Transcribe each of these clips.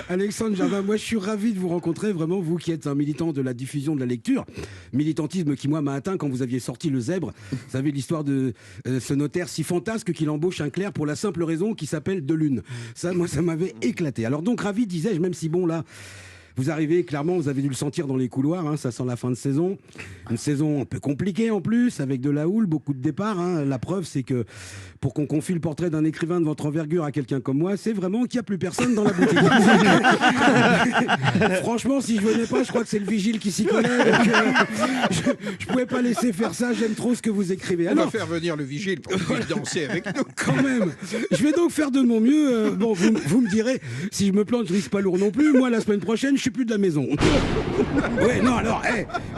Alexandre Jardin, moi je suis ravi de vous rencontrer, vraiment, vous qui êtes un militant de la diffusion de la lecture. Militantisme qui, moi, m'a atteint quand vous aviez sorti Le Zèbre. Vous savez l'histoire de ce notaire si fantasque qu'il embauche un clerc pour la simple raison qu'il s'appelle Delune. Ça, moi, ça m'avait éclaté. Alors donc, ravi, disais-je, même si bon, là... Vous arrivez, clairement, vous avez dû le sentir dans les couloirs, hein, ça sent la fin de saison. Une saison un peu compliquée en plus, avec de la houle, beaucoup de départs. Hein. La preuve, c'est que pour qu'on confie le portrait d'un écrivain de votre envergure à quelqu'un comme moi, c'est vraiment qu'il n'y a plus personne dans la boutique. Franchement, si je venais pas, je crois que c'est le vigile qui s'y connaît. Donc, je pouvais pas laisser faire ça, j'aime trop ce que vous écrivez. Alors, on va faire venir le vigile pour qu'il danser avec nous. Quand même, je vais donc faire de mon mieux. Bon, vous me direz, si je me plante, je risque pas lourd non plus. Moi, la semaine prochaine, je suis plus de la maison. Ouais, non, alors,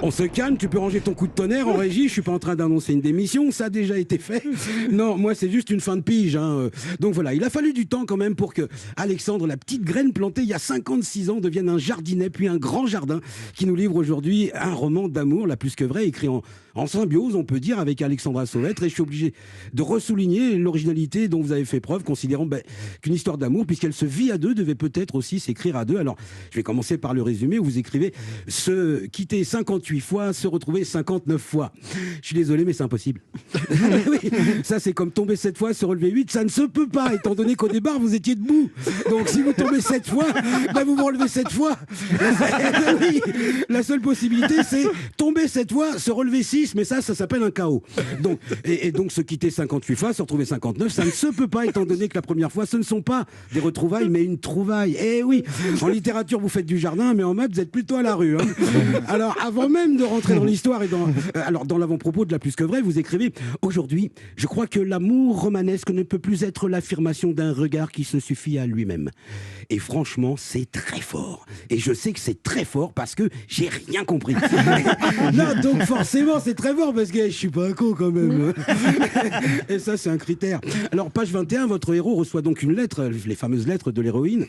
on se calme, tu peux ranger ton coup de tonnerre en régie, je suis pas en train d'annoncer une démission, ça a déjà été fait. Non, moi, c'est juste une fin de pige. Hein. Donc voilà, il a fallu du temps quand même pour que Alexandre, la petite graine plantée il y a 56 ans, devienne un jardinet, puis un grand jardin qui nous livre aujourd'hui un roman d'amour, la plus que vrai, écrit en symbiose, on peut dire, avec Alexandra Sauvêtre. Et je suis obligé de ressouligner l'originalité dont vous avez fait preuve, considérant qu'une histoire d'amour, puisqu'elle se vit à deux, devait peut-être aussi s'écrire à deux. Alors, je vais commencer par le résumé où vous écrivez « Se quitter 58 fois, se retrouver 59 fois ». Je suis désolé, mais c'est impossible. Oui, ça, c'est comme tomber 7 fois, se relever 8. Ça ne se peut pas, étant donné qu'au départ, vous étiez debout. Donc, si vous tombez 7 fois, vous vous relevez 7 fois. Oui, la seule possibilité, c'est tomber 7 fois, se relever 6, mais ça s'appelle un chaos. Donc, et donc, se quitter 58 fois, se retrouver 59, ça ne se peut pas, étant donné que la première fois, ce ne sont pas des retrouvailles, mais une trouvaille. Eh oui, en littérature, vous faites du jardin, mais en maths, vous êtes plutôt à la rue. Hein. Alors, avant même de rentrer dans l'histoire et dans l'avant-propos de La Plus que Vrai, vous écrivez « Aujourd'hui, je crois que l'amour romanesque ne peut plus être l'affirmation d'un regard qui se suffit à lui-même. » Et franchement, c'est très fort. Et je sais que c'est très fort parce que j'ai rien compris. Non, donc forcément, c'est très fort parce que je suis pas un con quand même. Et ça, c'est un critère. Alors, page 21, votre héros reçoit donc une lettre, les fameuses lettres de l'héroïne.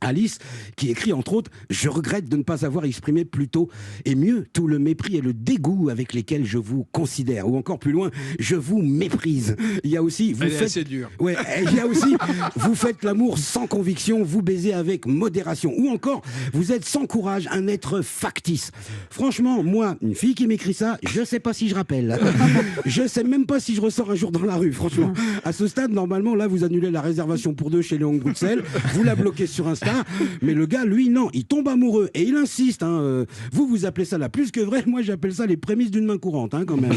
Alice, qui écrit entre autres « Je regrette de ne pas avoir exprimé plus tôt et mieux tout le mépris et le dégoût avec lesquels je vous considère. » Ou encore plus loin, « Je vous méprise. » Il y a aussi... Elle est assez dure. Ouais, il y a aussi « Vous faites l'amour sans conviction, vous baisez avec modération. » Ou encore « Vous êtes sans courage, un être factice. » Franchement, moi, une fille qui m'écrit ça, je sais pas si je rappelle. Je sais même pas si je ressors un jour dans la rue, franchement. À ce stade, normalement, là, vous annulez la réservation pour 2 chez Léon Bruxelles, vous la bloquez sur Insta. Mais le gars, lui, non, il tombe amoureux et il insiste. Hein, vous appelez ça La Plus que Vrai. Moi, j'appelle ça les prémices d'une main courante, hein, quand même.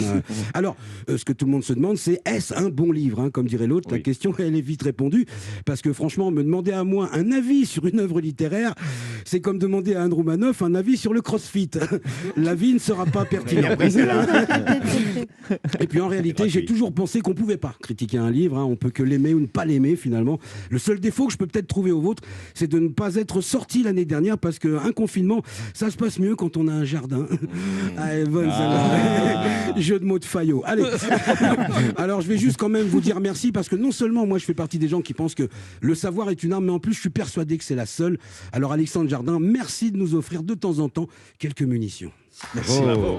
Alors, ce que tout le monde se demande, c'est est-ce un bon livre, hein, comme dirait l'autre. Oui. La question, elle est vite répondue. Parce que franchement, me demander à moi un avis sur une œuvre littéraire, c'est comme demander à Andrew Manoff un avis sur le crossfit. L'avis ne sera pas pertinent. Et puis en réalité, j'ai toujours pensé qu'on ne pouvait pas critiquer un livre. Hein. On peut que l'aimer ou ne pas l'aimer, finalement. Le seul défaut que je peux peut-être trouver au vôtre, c'est de ne pas être sorti l'année dernière parce qu'un confinement, ça se passe mieux quand on a un jardin. Allez, bonne jeu de mots de Fayot. Allez. Alors, je vais juste quand même vous dire merci parce que non seulement moi, je fais partie des gens qui pensent que le savoir est une arme, mais en plus, je suis persuadé que c'est la seule. Alors, Alexandre Jardin, merci de nous offrir de temps en temps quelques munitions. Merci. Bravo.